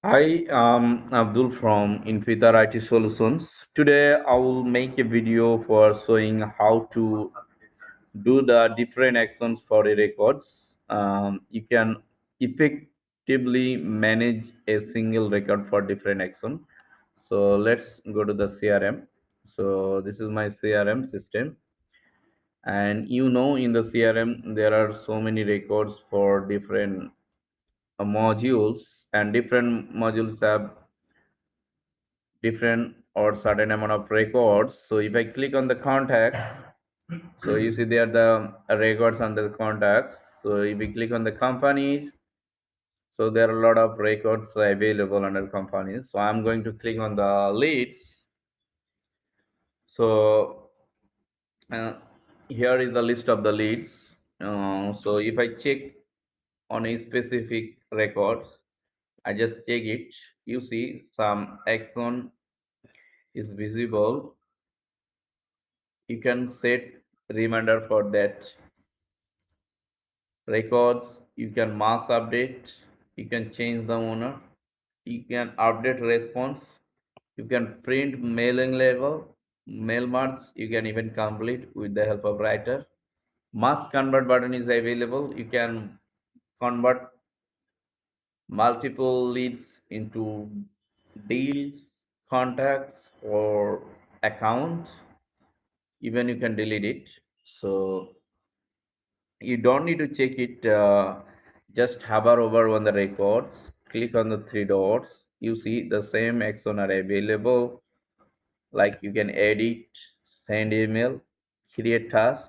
Hi, I'm Abdul from Infitar IT Solutions. Today, I will make a video for showing how to do the different actions for the records. You can effectively manage a single record for different action. So let's go to the CRM. So this is my CRM system, and in the CRM there are so many records for different modules, and different modules have different or certain amount of records. So if I click on the contacts, so you see there the records under the contacts. So if we click on the companies, so there are a lot of records available under companies. So I'm going to click on the leads. So uh, here is the list of the leads. So if I check on a specific records, I just check it. You see some action is visible. You can set reminder for that records. You can mass update. You can change the owner. You can update response. You can print mailing label, mail marks. You can even complete with the help of writer. Mass convert button is available. You can convert multiple leads into deals, contacts, or accounts. Even you can delete it. So you don't need to check it. Just hover over on the records, click on the three dots. You see the same action are available. Like you can edit, send email, create task,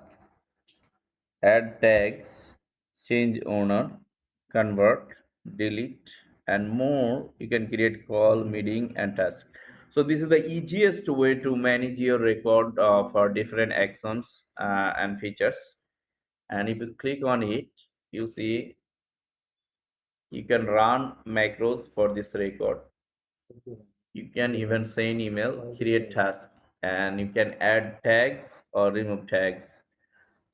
add tags, change owner, convert, delete, and more. You can create call, meeting, and task. So this is the easiest way to manage your record for different actions and features. And if you click on it, you see you can run macros for this record. You can even send email, create tasks, and you can add tags or remove tags.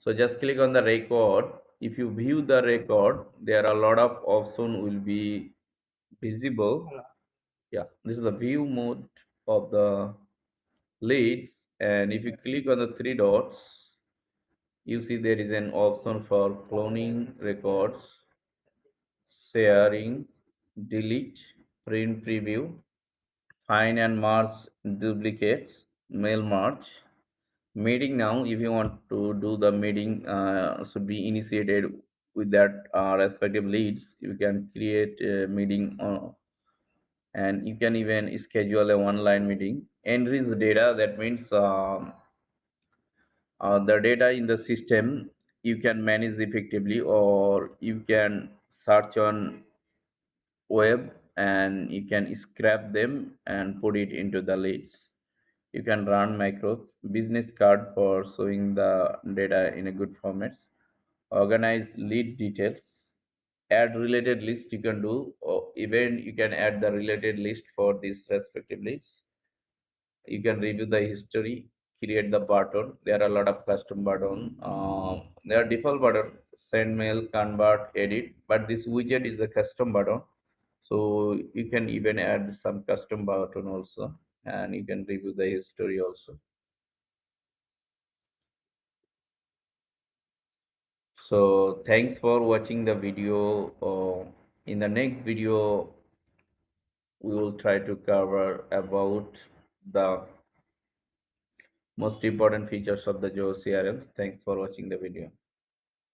So just click on the record. If you view the record, there are a lot of options will be visible. Yeah, this is the view mode of the leads. And if you click on the three dots, you see there is an option for cloning records, sharing, delete, print preview, find and merge duplicates, mail merge. Meeting now, if you want to do the meeting, should be initiated with that respective leads. You can create a meeting and you can even schedule a one-line meeting. Enrich data, that means the data in the system you can manage effectively, or you can search on web and you can scrap them and put it into the leads. You can run macros, business card for showing the data in a good format, organize lead details, add related list you can do, or even you can add the related list for these respective leads. You can review the history, create the button. There are a lot of custom button. There are default button, send mail, convert, edit, but this widget is a custom button. So you can even add some custom button also, and you can review the history also. So thanks for watching the video. In the next video, we will try to cover about the most important features of the Zoho CRM. Thanks for watching the video.